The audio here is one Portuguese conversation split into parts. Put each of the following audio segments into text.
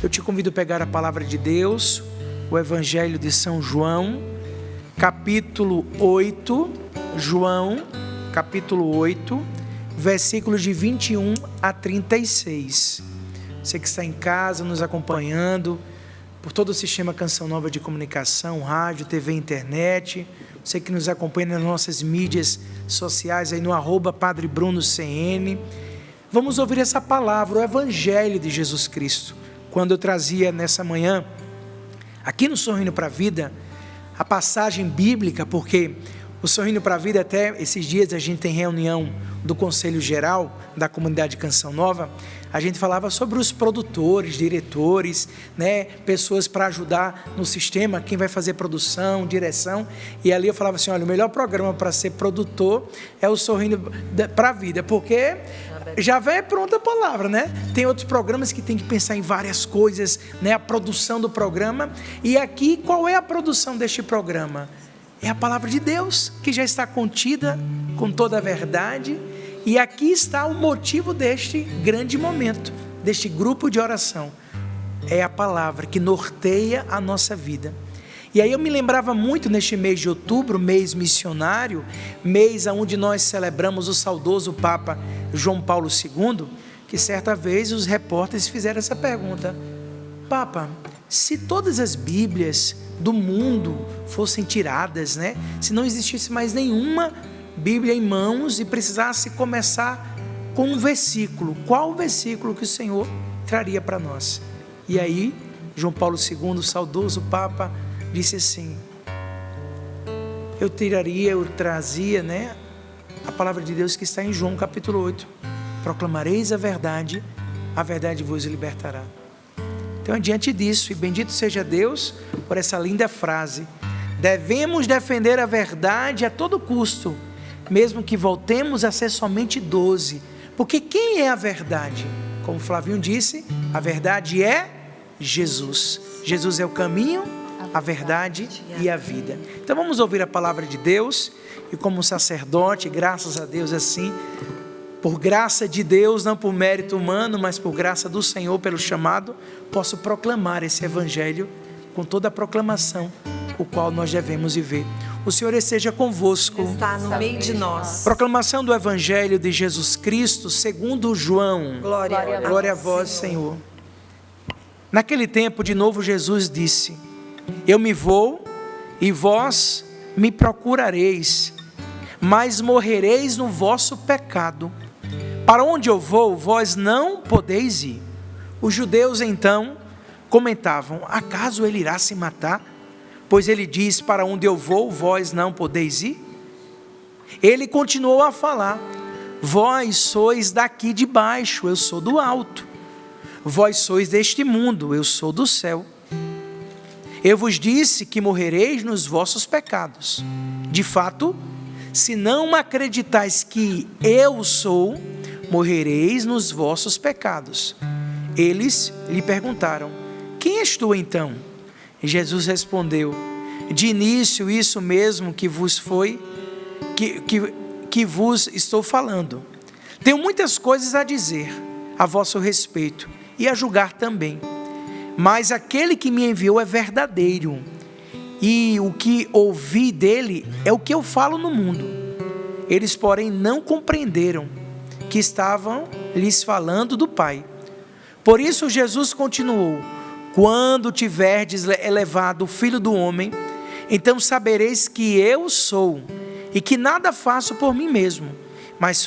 Eu te convido a pegar a palavra de Deus, o Evangelho de São João, capítulo 8, João, capítulo 8, versículos de 21 a 36. Você que está em casa, nos acompanhando, por todo o sistema Canção Nova de comunicação, rádio, TV, internet, você que nos acompanha nas nossas mídias sociais, aí no @PadreBrunoCN, vamos ouvir essa palavra, o Evangelho de Jesus Cristo. Quando eu trazia nessa manhã, aqui no Sorrindo para a Vida, a passagem bíblica, porque o Sorrindo para a Vida, até esses dias a gente tem reunião do Conselho Geral da Comunidade Canção Nova, a gente falava sobre os produtores, diretores, pessoas para ajudar no sistema, quem vai fazer produção, direção, e ali eu falava assim, olha, o melhor programa para ser produtor é o Sorrindo para a Vida, porque já vem pronta a palavra, Tem outros programas que tem que pensar em várias coisas, a produção do programa, e aqui qual é a produção deste programa? É a palavra de Deus, que já está contida com toda a verdade, e aqui está o motivo deste grande momento, deste grupo de oração. É a palavra que norteia a nossa vida. E aí eu me lembrava muito neste mês de outubro, mês missionário, mês onde nós celebramos o saudoso Papa João Paulo II, que certa vez os repórteres fizeram essa pergunta: Papa, se todas as Bíblias do mundo fossem tiradas, se não existisse mais nenhuma Bíblia em mãos e precisasse começar com um versículo, qual o versículo que o Senhor traria para nós? E aí, João Paulo II, o saudoso Papa, disse assim, eu trazia, a palavra de Deus que está em João capítulo 8, proclamareis a verdade vos libertará. Então, diante disso, e bendito seja Deus por essa linda frase, devemos defender a verdade a todo custo, mesmo que voltemos a ser somente 12, porque quem é a verdade? Como Flavinho disse, a verdade é Jesus. Jesus é o caminho, a verdade e a vida. Então vamos ouvir a palavra de Deus, e como sacerdote, graças a Deus assim, por graça de Deus, não por mérito humano, mas por graça do Senhor, pelo chamado, posso proclamar esse Evangelho com toda a proclamação, o qual nós devemos viver. O Senhor esteja convosco. Está no meio de nós. Proclamação do Evangelho de Jesus Cristo, segundo João. Glória a vós, Senhor. Naquele tempo, de novo, Jesus disse, eu me vou e vós me procurareis, mas morrereis no vosso pecado. Para onde eu vou, vós não podeis ir. Os judeus então comentavam, acaso ele irá se matar? Pois ele diz, para onde eu vou, vós não podeis ir? Ele continuou a falar, vós sois daqui de baixo, eu sou do alto. Vós sois deste mundo, eu sou do céu. Eu vos disse que morrereis nos vossos pecados. De fato, se não acreditais que eu sou, morrereis nos vossos pecados. Eles lhe perguntaram, quem és tu então? Jesus respondeu, de início isso mesmo que vos estou falando. Tenho muitas coisas a dizer a vosso respeito e a julgar também. Mas aquele que me enviou é verdadeiro, e o que ouvi dele é o que eu falo no mundo. Eles, porém, não compreenderam que estavam lhes falando do Pai. Por isso Jesus continuou, quando tiverdes elevado o Filho do Homem, então sabereis que eu sou, e que nada faço por mim mesmo, mas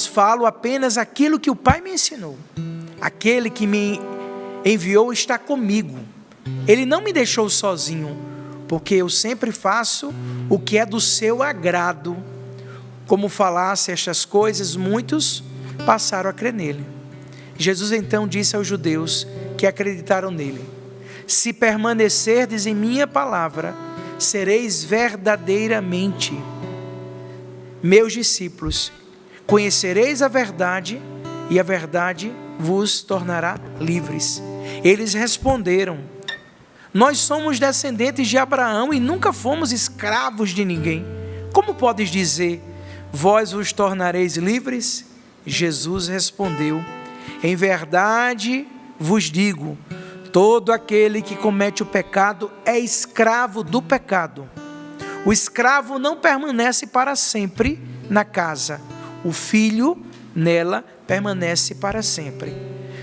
falo apenas aquilo que o Pai me ensinou. Aquele que me enviou está comigo. Ele não me deixou sozinho, porque eu sempre faço o que é do seu agrado. Como falasse estas coisas, muitos passaram a crer nele. Jesus então disse aos judeus que acreditaram nele, se permanecerdes em minha palavra, sereis verdadeiramente meus discípulos, conhecereis a verdade e a verdade vos tornará livres. Eles responderam, nós somos descendentes de Abraão e nunca fomos escravos de ninguém. Como podes dizer, vós vos tornareis livres? Jesus respondeu, em verdade vos digo: todo aquele que comete o pecado é escravo do pecado. O escravo não permanece para sempre na casa, o filho nela permanece para sempre.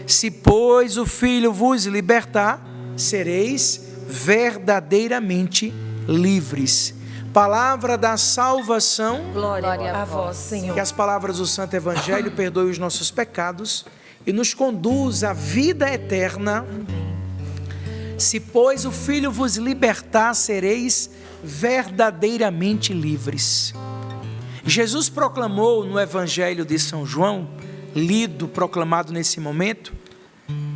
Se, pois, o Filho vos libertar, sereis verdadeiramente livres. Palavra da salvação. Glória a vós, Senhor. Que as palavras do Santo Evangelho perdoem os nossos pecados e nos conduz à vida eterna. Se, pois, o Filho vos libertar, sereis verdadeiramente livres. Jesus proclamou no Evangelho de São João, lido, proclamado nesse momento,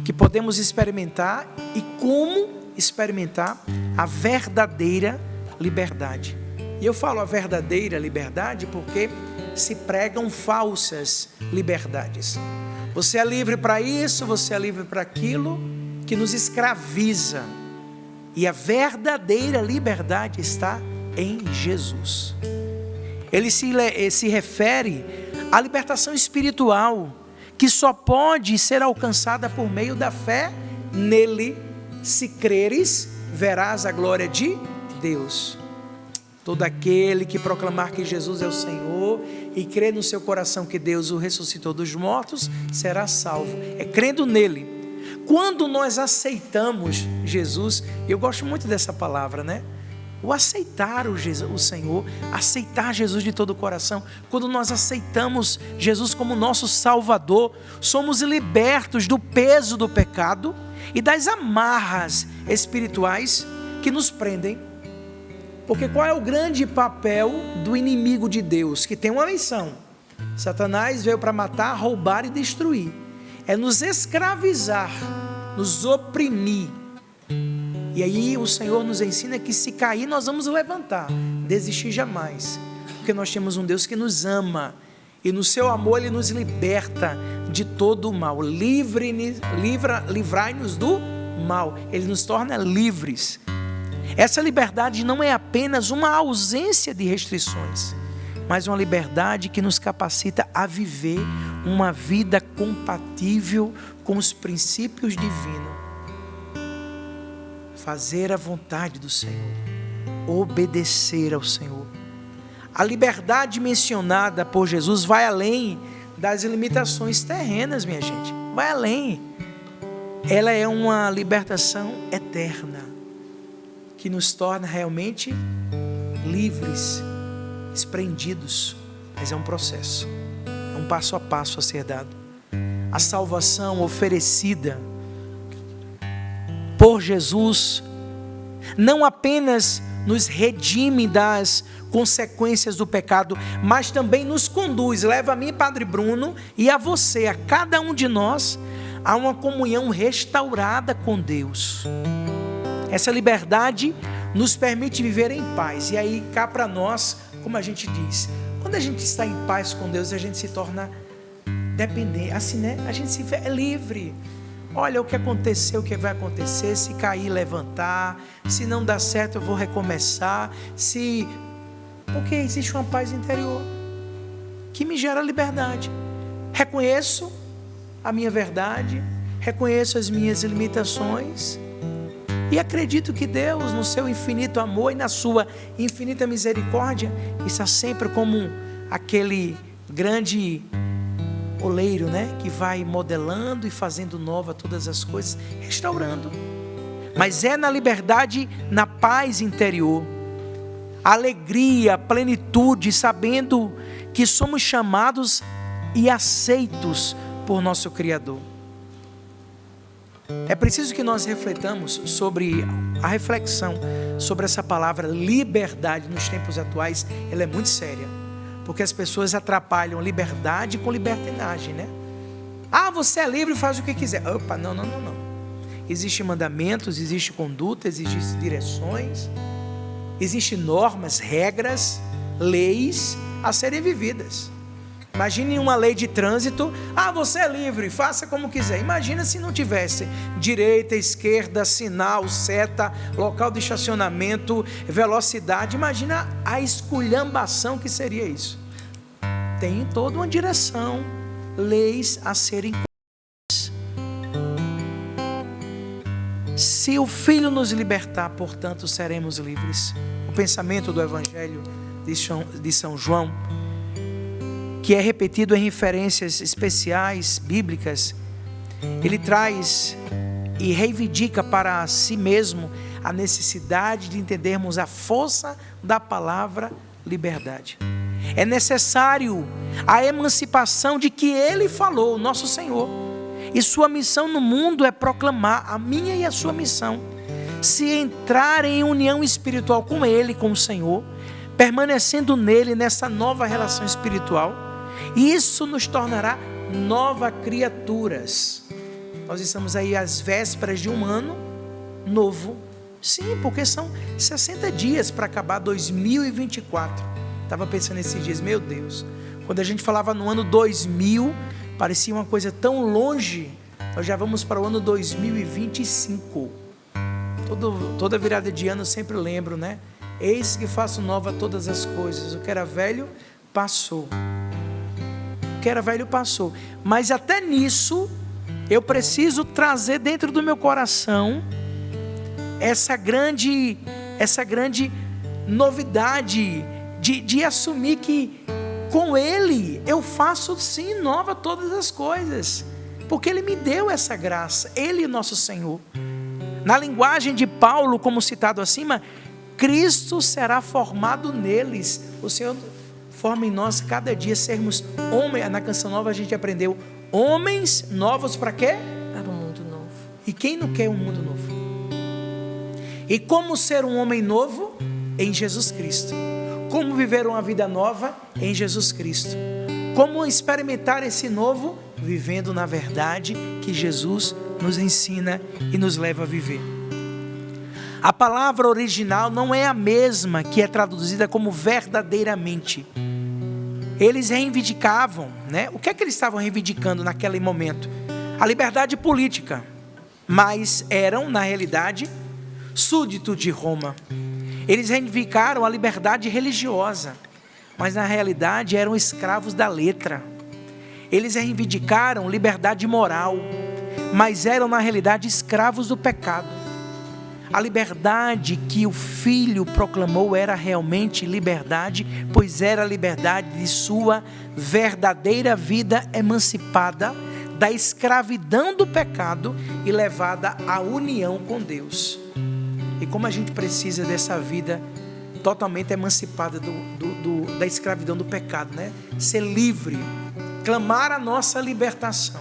que podemos experimentar e como experimentar a verdadeira liberdade. E eu falo a verdadeira liberdade porque se pregam falsas liberdades. Você é livre para isso, você é livre para aquilo, que nos escraviza. E a verdadeira liberdade está em Jesus. Ele se refere à libertação espiritual, que só pode ser alcançada por meio da fé nele. Se creres, verás a glória de Deus. Todo aquele que proclamar que Jesus é o Senhor e crer no seu coração que Deus o ressuscitou dos mortos, será salvo. É crendo nele. Quando nós aceitamos Jesus, eu gosto muito dessa palavra, né? O aceitar o Senhor, aceitar Jesus de todo o coração. Quando nós aceitamos Jesus como nosso Salvador, somos libertos do peso do pecado e das amarras espirituais que nos prendem. Porque qual é o grande papel do inimigo de Deus? Que tem uma missão. Satanás veio para matar, roubar e destruir. É nos escravizar, nos oprimir. E aí o Senhor nos ensina que se cair nós vamos levantar, desistir jamais. Porque nós temos um Deus que nos ama. E no seu amor Ele nos liberta de todo o mal. Livrai-nos do mal. Ele nos torna livres. Essa liberdade não é apenas uma ausência de restrições, mas uma liberdade que nos capacita a viver uma vida compatível com os princípios divinos. Fazer a vontade do Senhor, obedecer ao Senhor. A liberdade mencionada por Jesus vai além das limitações terrenas, minha gente. Vai além. Ela é uma libertação eterna, que nos torna realmente livres, desprendidos. Mas é um processo, é um passo a passo a ser dado. A salvação oferecida por Jesus não apenas nos redime das consequências do pecado, mas também nos conduz, leva a mim, Padre Bruno, e a você, a cada um de nós, a uma comunhão restaurada com Deus. Essa liberdade nos permite viver em paz. E aí cá para nós, como a gente diz, quando a gente está em paz com Deus, a gente se torna dependente, assim, né? A gente se vê livre. Olha o que aconteceu, o que vai acontecer, se cair, levantar, se não dar certo eu vou recomeçar, porque existe uma paz interior que me gera liberdade. Reconheço a minha verdade, reconheço as minhas limitações e acredito que Deus, no seu infinito amor e na sua infinita misericórdia, está sempre como aquele grande oleiro, né? Que vai modelando e fazendo nova todas as coisas, restaurando. Mas é na liberdade, na paz interior, a alegria, a plenitude, sabendo que somos chamados e aceitos por nosso Criador. É preciso que nós refletamos sobre a reflexão sobre essa palavra liberdade nos tempos atuais. Ela é muito séria, porque as pessoas atrapalham liberdade com libertinagem, né? Ah, você é livre, faz o que quiser. Opa, não. Existem mandamentos, existe conduta, existem direções, existem normas, regras, leis a serem vividas. Imagine uma lei de trânsito. Ah, você é livre, faça como quiser. Imagina se não tivesse direita, esquerda, sinal, seta, local de estacionamento, velocidade. Imagina a esculhambação que seria isso. Tem toda uma direção, leis a serem cumpridas. Se o Filho nos libertar, portanto, seremos livres. O pensamento do Evangelho de São João, que é repetido em referências especiais, bíblicas, ele traz e reivindica para si mesmo a necessidade de entendermos a força da palavra liberdade. É necessário a emancipação de que Ele falou, nosso Senhor. E sua missão no mundo é proclamar a minha e a sua missão. Se entrar em união espiritual com Ele, com o Senhor, permanecendo nele nessa nova relação espiritual, isso nos tornará novas criaturas. Nós estamos aí às vésperas de um ano novo. Sim, porque são 60 dias para acabar 2024. Estava pensando esses dias, meu Deus, quando a gente falava no ano 2000, parecia uma coisa tão longe. Nós já vamos para o ano 2025. Toda virada de ano eu sempre lembro, né? Eis que faço nova todas as coisas. O que era velho, passou. O que era velho, passou. Mas até nisso, eu preciso trazer dentro do meu coração essa grande novidade de assumir que com Ele eu faço sim nova todas as coisas, porque Ele me deu essa graça, Ele, nosso Senhor. Na linguagem de Paulo, como citado acima, Cristo será formado neles. O Senhor forma em nós cada dia sermos homens. Na Canção Nova a gente aprendeu homens novos para quê? Para um mundo novo. E quem não quer um mundo novo? E como ser um homem novo? Em Jesus Cristo. Como viver uma vida nova? Em Jesus Cristo. Como experimentar esse novo? Vivendo na verdade que Jesus nos ensina e nos leva a viver. A palavra original não é a mesma que é traduzida como verdadeiramente. Eles reivindicavam, né? O que é que eles estavam reivindicando naquele momento? A liberdade política. Mas eram, na realidade, súditos de Roma. Eles reivindicaram a liberdade religiosa, mas na realidade eram escravos da letra. Eles reivindicaram liberdade moral, mas eram na realidade escravos do pecado. A liberdade que o Filho proclamou era realmente liberdade, pois era a liberdade de sua verdadeira vida emancipada da escravidão do pecado e levada à união com Deus. E como a gente precisa dessa vida totalmente emancipada da escravidão do pecado, né? Ser livre, clamar a nossa libertação.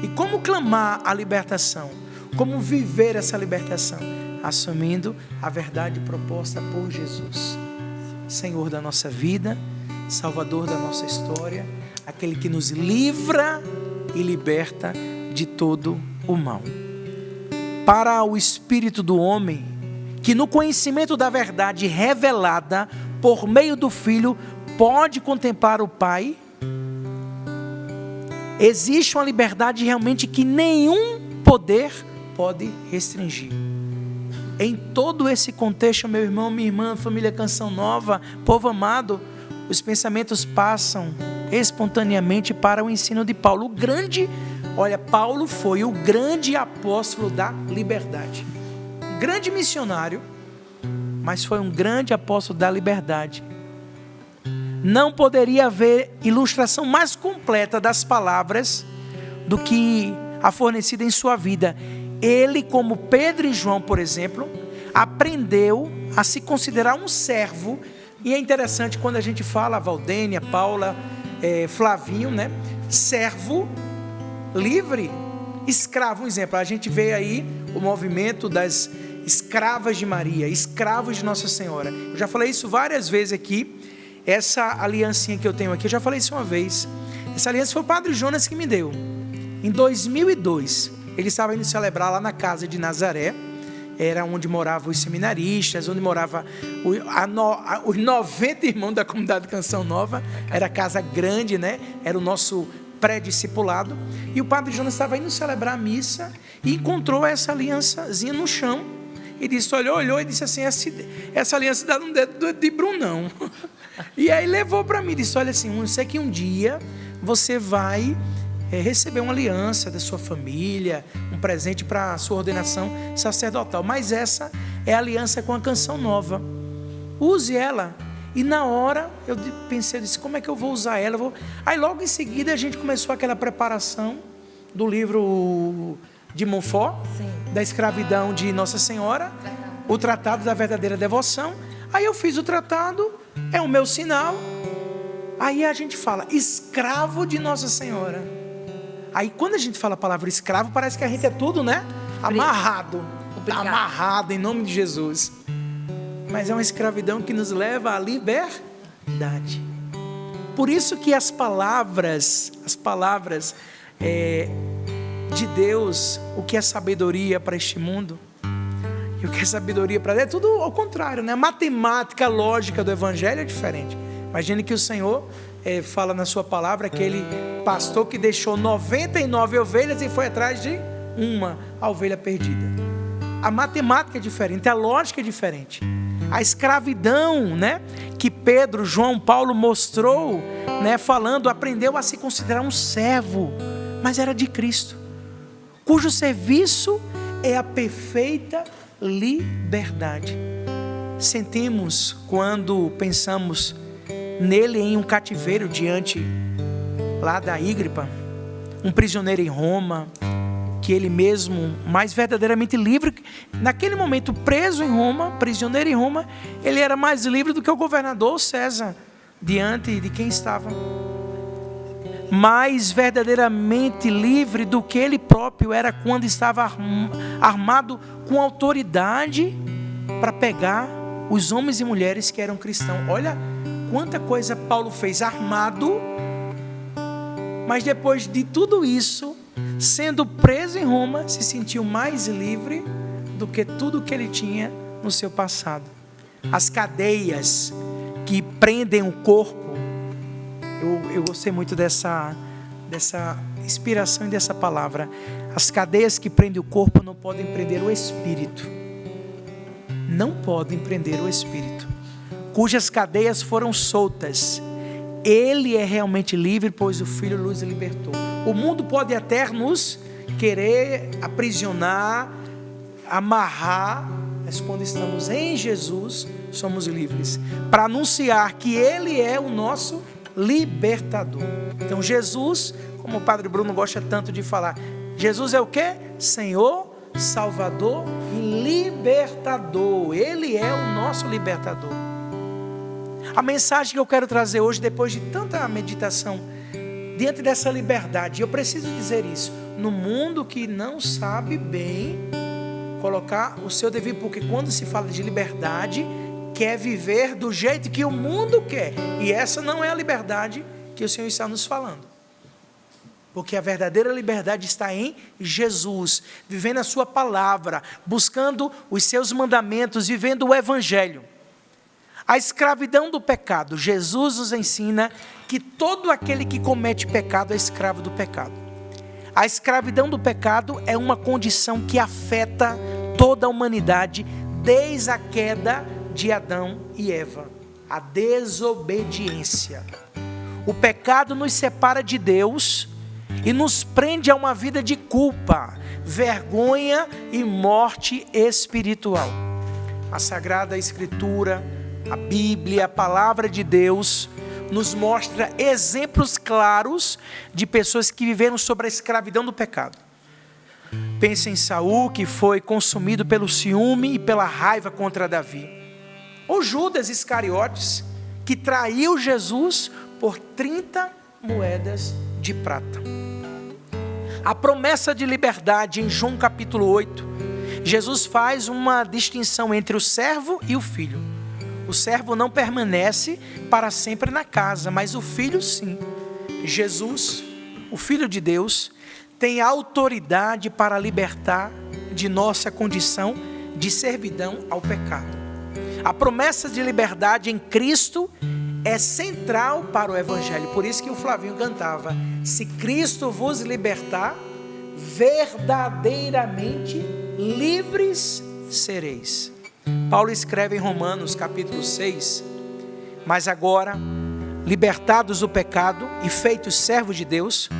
E como clamar a libertação? Como viver essa libertação? Assumindo a verdade proposta por Jesus, Senhor da nossa vida, Salvador da nossa história, aquele que nos livra e liberta de todo o mal. Para o espírito do homem, que no conhecimento da verdade revelada por meio do Filho pode contemplar o Pai, existe uma liberdade realmente que nenhum poder pode restringir. Em todo esse contexto, meu irmão, minha irmã, família Canção Nova, povo amado, os pensamentos passam espontaneamente para o ensino de Paulo. Paulo foi o grande apóstolo da liberdade. Um grande missionário, mas foi um grande apóstolo da liberdade. Não poderia haver ilustração mais completa das palavras do que a fornecida em sua vida. Ele, como Pedro e João, por exemplo, aprendeu a se considerar um servo. E é interessante quando a gente fala, Valdênia, Paula, Flavinho, né? Servo, livre, escravo. Um exemplo, a gente vê aí o movimento das escravas de Maria, escravos de Nossa Senhora. Eu já falei isso várias vezes aqui. Essa aliancinha que eu tenho aqui, eu já falei isso uma vez. Essa aliança foi o Padre Jonas que me deu. Em 2002, ele estava indo celebrar lá na casa de Nazaré. Era onde moravam os seminaristas, onde morava os 90 irmãos da comunidade Canção Nova. Era casa grande, né? Era o nosso pré-discipulado. E o Padre Jonas estava indo celebrar a missa e encontrou essa aliançazinha no chão. E disse, olhou e disse assim, essa aliança dá no dedo de Brunão. E aí levou para mim, disse, olha assim, eu sei que um dia você vai receber uma aliança da sua família, um presente para a sua ordenação sacerdotal. Mas essa é a aliança com a canção nova. Use ela. E na hora eu pensei, como é que eu vou usar ela? Aí logo em seguida a gente começou aquela preparação do livro de Montfort, da escravidão de Nossa Senhora, o Tratado da Verdadeira Devoção. Aí eu fiz o tratado, é o meu sinal. Aí a gente fala, escravo de Nossa Senhora. Aí quando a gente fala a palavra escravo, parece que a gente é tudo, né? Amarrado. Amarrado em nome de Jesus. Mas é uma escravidão que nos leva à liberdade. Por isso que as palavras de Deus, o que é sabedoria para este mundo, e o que é sabedoria para Deus, é tudo ao contrário, né? A matemática, a lógica do Evangelho é diferente. Imagine que o Senhor fala na sua palavra, aquele pastor que deixou 99 ovelhas e foi atrás de a ovelha perdida. A matemática é diferente, a lógica é diferente. A escravidão, né, que Pedro, João, Paulo mostrou, né, falando, aprendeu a se considerar um servo, mas era de Cristo, cujo serviço é a perfeita liberdade. Sentimos quando pensamos nele em um cativeiro diante lá da Agripa, um prisioneiro em Roma, que ele mesmo, mais verdadeiramente livre, naquele momento preso em Roma, prisioneiro em Roma, ele era mais livre do que o governador César, diante de quem estava. Mais verdadeiramente livre do que ele próprio era quando estava armado com autoridade para pegar os homens e mulheres que eram cristãos. Olha quanta coisa Paulo fez armado, mas depois de tudo isso, sendo preso em Roma, se sentiu mais livre do que tudo que ele tinha no seu passado. As cadeias que prendem o corpo, eu gostei muito dessa inspiração e dessa palavra. As cadeias que prendem o corpo não podem prender o espírito. Não podem prender o espírito, cujas cadeias foram soltas. Ele é realmente livre, pois o Filho nos libertou. O mundo pode até nos querer aprisionar, amarrar, mas quando estamos em Jesus, somos livres, para anunciar que Ele é o nosso libertador. Então Jesus, como o Padre Bruno gosta tanto de falar, Jesus é o quê? Senhor, Salvador e libertador. Ele é o nosso libertador. A mensagem que eu quero trazer hoje, depois de tanta meditação, diante dessa liberdade, eu preciso dizer isso, no mundo que não sabe bem colocar o seu devido, porque quando se fala de liberdade, quer viver do jeito que o mundo quer, e essa não é a liberdade que o Senhor está nos falando, porque a verdadeira liberdade está em Jesus, vivendo a sua palavra, buscando os seus mandamentos, vivendo o Evangelho. A escravidão do pecado, Jesus nos ensina que todo aquele que comete pecado é escravo do pecado. A escravidão do pecado é uma condição que afeta toda a humanidade desde a queda de Adão e Eva, a desobediência. O pecado nos separa de Deus e nos prende a uma vida de culpa, vergonha e morte espiritual. A Sagrada Escritura, a Bíblia, a Palavra de Deus, nos mostra exemplos claros de pessoas que viveram sob a escravidão do pecado. Pense em Saul, que foi consumido pelo ciúme e pela raiva contra Davi. Ou Judas Iscariotes, que traiu Jesus por 30 moedas de prata. A promessa de liberdade em João capítulo 8, Jesus faz uma distinção entre o servo e o filho. O servo não permanece para sempre na casa, mas o filho sim. Jesus, o Filho de Deus, tem autoridade para libertar de nossa condição de servidão ao pecado. A promessa de liberdade em Cristo é central para o Evangelho. Por isso que o Flavinho cantava: se Cristo vos libertar, verdadeiramente livres sereis. Paulo escreve em Romanos capítulo 6, mas agora, libertados do pecado e feitos servos de Deus,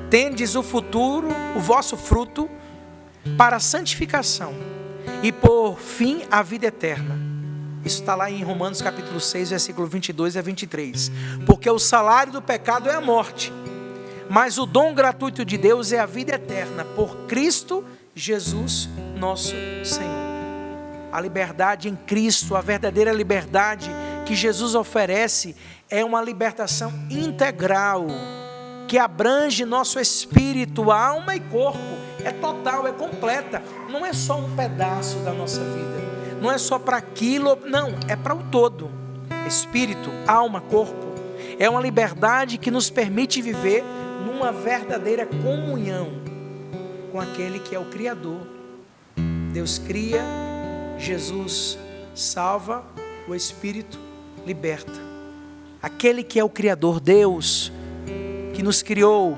tendes o futuro, o vosso fruto, para a santificação, e por fim a vida eterna. Isso está lá em Romanos capítulo 6, versículo 22 a 23. Porque o salário do pecado é a morte, mas o dom gratuito de Deus é a vida eterna, por Cristo Jesus nosso Senhor. A liberdade em Cristo, a verdadeira liberdade que Jesus oferece, é uma libertação integral, que abrange nosso espírito, alma e corpo. É total, é completa. Não é só um pedaço da nossa vida, não é só para aquilo, não, é para o todo. Espírito, alma, corpo. É uma liberdade que nos permite viver numa verdadeira comunhão com aquele que é o Criador. Deus cria, Jesus salva, o Espírito liberta. Aquele que é o Criador, Deus, que nos criou.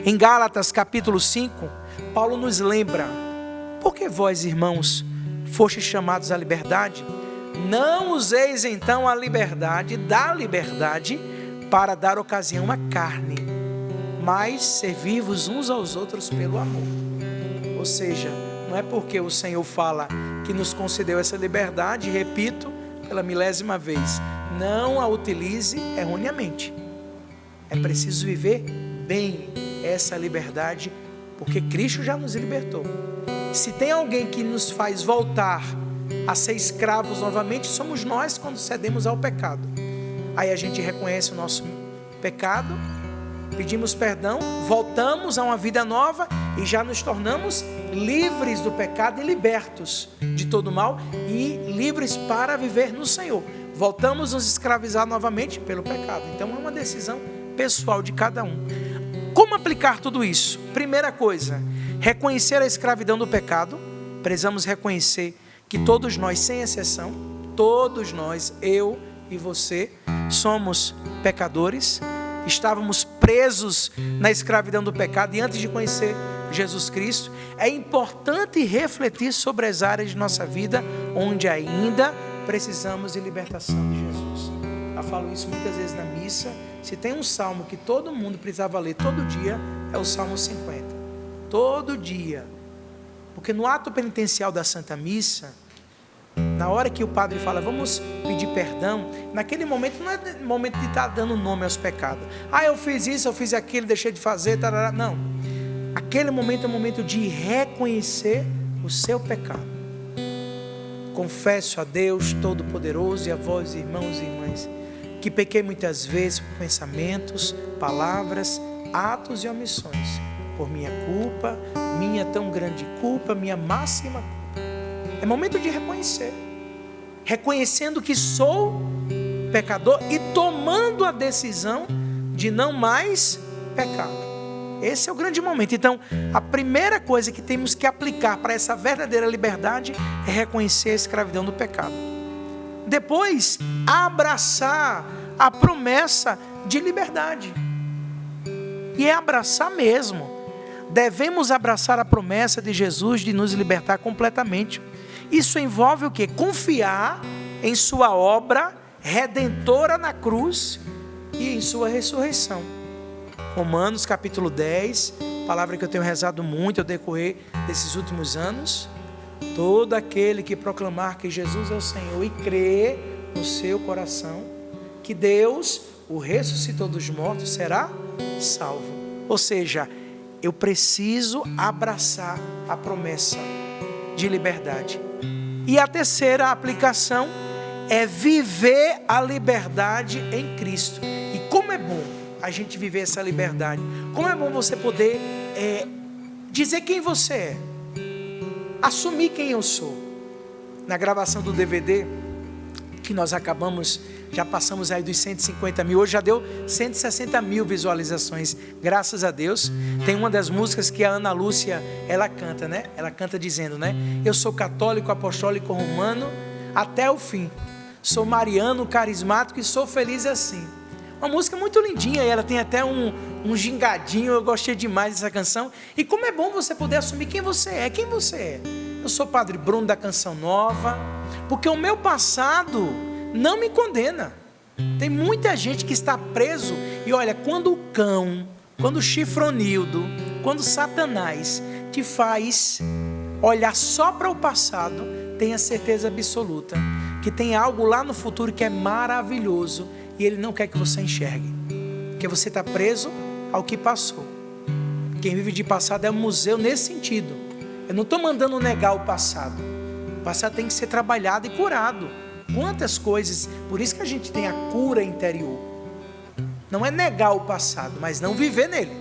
Em Gálatas capítulo 5, Paulo nos lembra: porque vós, irmãos, fostes chamados à liberdade, não useis então a liberdade da liberdade para dar ocasião à carne, mas servi-vos uns aos outros pelo amor. Ou seja, não é porque o Senhor fala que nos concedeu essa liberdade, repito pela milésima vez, não a utilize erroneamente. É preciso viver bem essa liberdade, porque Cristo já nos libertou. Se tem alguém que nos faz voltar a ser escravos novamente, somos nós, quando cedemos ao pecado. Aí a gente reconhece o nosso pecado, pedimos perdão, voltamos a uma vida nova e já nos tornamos livres do pecado e libertos de todo mal e livres para viver no Senhor. Voltamos a nos escravizar novamente pelo pecado. Então é uma decisão pessoal de cada um. Como aplicar tudo isso? Primeira coisa, reconhecer a escravidão do pecado. Precisamos reconhecer que todos nós, sem exceção, todos nós, eu e você, somos pecadores. Estávamos presos na escravidão do pecado e antes de conhecer Jesus Cristo, é importante refletir sobre as áreas de nossa vida onde ainda precisamos de libertação de Jesus. Eu falo isso muitas vezes na missa. Se tem um salmo que todo mundo precisava ler todo dia, é o Salmo 50. Todo dia. Porque no ato penitencial da Santa Missa, na hora que o padre fala, vamos pedir perdão, naquele momento não é momento de estar dando nome aos pecados. Eu fiz isso, eu fiz aquilo, deixei de fazer, tarará. Não. Aquele momento é o momento de reconhecer o seu pecado. Confesso a Deus Todo-Poderoso e a vós, irmãos e irmãs, que pequei muitas vezes por pensamentos, palavras, atos e omissões, por minha culpa, minha tão grande culpa, minha máxima culpa. É momento de reconhecer, reconhecendo que sou pecador e tomando a decisão de não mais pecar. Esse é o grande momento. Então, a primeira coisa que temos que aplicar para essa verdadeira liberdade é reconhecer a escravidão do pecado. Depois, abraçar a promessa de liberdade. E é abraçar mesmo. Devemos abraçar a promessa de Jesus de nos libertar completamente. Isso envolve o quê? Confiar em sua obra redentora na cruz e em sua ressurreição. Romanos capítulo 10, palavra que eu tenho rezado muito ao decorrer desses últimos anos. Todo aquele que proclamar que Jesus é o Senhor e crer no seu coração que Deus o ressuscitou dos mortos, será salvo. Ou seja, eu preciso abraçar a promessa de liberdade. E a terceira aplicação é viver a liberdade em Cristo. E como é bom a gente viver essa liberdade. Como é bom você poder dizer quem você é. Assumir quem eu sou. Na gravação do DVD, que nós acabamos, já passamos aí dos 150 mil, hoje já deu 160 mil visualizações, graças a Deus. Tem uma das músicas que a Ana Lúcia, ela canta, né? Ela canta dizendo, né? Eu sou católico, apostólico, romano, até o fim. Sou mariano, carismático e sou feliz assim. Uma música muito lindinha, e ela tem até um gingadinho, eu gostei demais dessa canção. E como é bom você poder assumir quem você é. Quem você é? Eu sou Padre Bruno da Canção Nova, porque o meu passado não me condena. Tem muita gente que está preso, e olha, quando o cão quando o chifronildo, quando Satanás te faz olhar só para o passado, tenha certeza absoluta que tem algo lá no futuro que é maravilhoso e ele não quer que você enxergue, porque você está preso ao que passou. Quem vive de passado é um museu nesse sentido. Eu não estou mandando negar o passado. O passado tem que ser trabalhado e curado. Quantas coisas, por isso que a gente tem a cura interior. Não é negar o passado, mas não viver nele.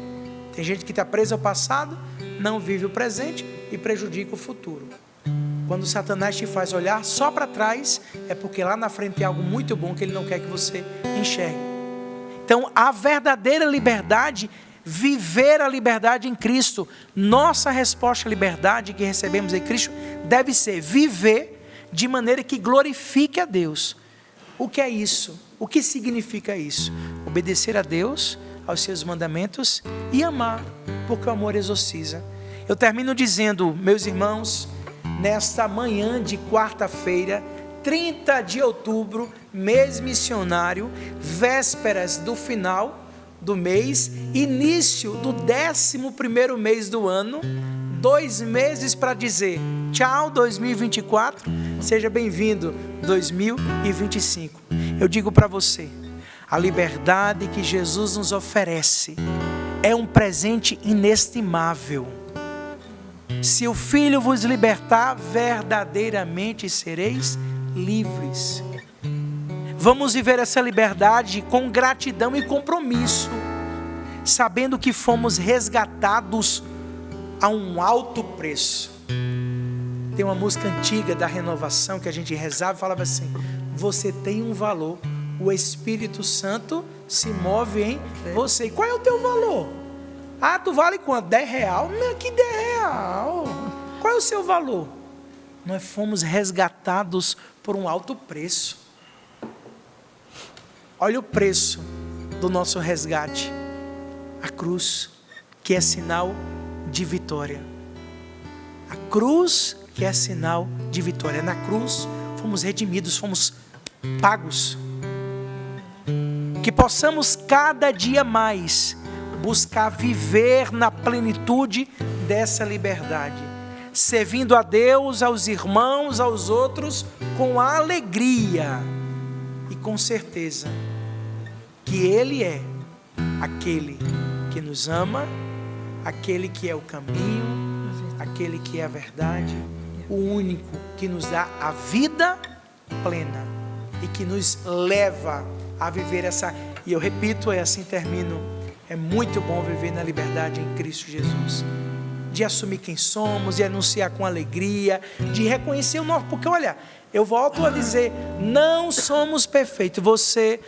Tem gente que está presa ao passado, não vive o presente e prejudica o futuro. Quando Satanás te faz olhar só para trás, é porque lá na frente tem algo muito bom que ele não quer que você enxergue. Então, a verdadeira liberdade, viver a liberdade em Cristo. Nossa resposta à liberdade que recebemos em Cristo deve ser viver de maneira que glorifique a Deus. O que é isso? O que significa isso? Obedecer a Deus, aos seus mandamentos e amar, porque o amor exorciza. Eu termino dizendo, meus irmãos, nesta manhã de quarta-feira, 30 de outubro, mês missionário, vésperas do final do mês, início do 11º mês do ano, 2 meses para dizer tchau 2024, seja bem-vindo 2025. Eu digo para você, a liberdade que Jesus nos oferece é um presente inestimável. Se o Filho vos libertar, verdadeiramente sereis livres. Vamos viver essa liberdade com gratidão e compromisso, sabendo que fomos resgatados a um alto preço. Tem uma música antiga da Renovação que a gente rezava e falava assim: você tem um valor, o Espírito Santo se move em você. E qual é o teu valor? Ah, tu vale quanto? R$10? Não, que R$10? Qual é o seu valor? Nós fomos resgatados por um alto preço. Olha o preço do nosso resgate. A cruz, que é sinal de vitória. A cruz, que é sinal de vitória. Na cruz, fomos redimidos, fomos pagos. Que possamos cada dia mais buscar viver na plenitude dessa liberdade, servindo a Deus, aos irmãos, aos outros, com alegria e com certeza que Ele é aquele que nos ama, aquele que é o caminho, aquele que é a verdade, o único que nos dá a vida plena e que nos leva a viver essa, e eu repito, assim termino, é muito bom viver na liberdade em Cristo Jesus, de assumir quem somos, de anunciar com alegria, de reconhecer o nosso, porque olha, eu volto a dizer, não somos perfeitos, você,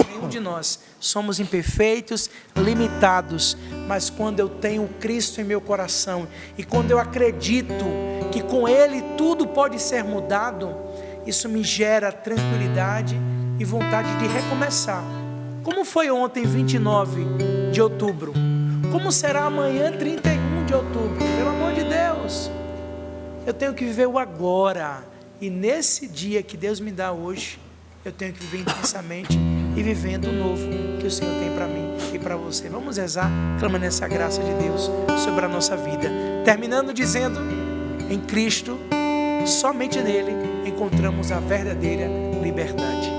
nenhum de nós, somos imperfeitos, limitados, mas quando eu tenho Cristo em meu coração, e quando eu acredito que com Ele tudo pode ser mudado, isso me gera tranquilidade e vontade de recomeçar. Como foi ontem, 29 de outubro? Como será amanhã, 31 de outubro? Pelo amor de Deus, eu tenho que viver o agora. E nesse dia que Deus me dá hoje, eu tenho que viver intensamente e vivendo o novo que o Senhor tem para mim e para você. Vamos rezar, clamando essa graça de Deus sobre a nossa vida. Terminando dizendo, em Cristo, somente nele encontramos a verdadeira liberdade.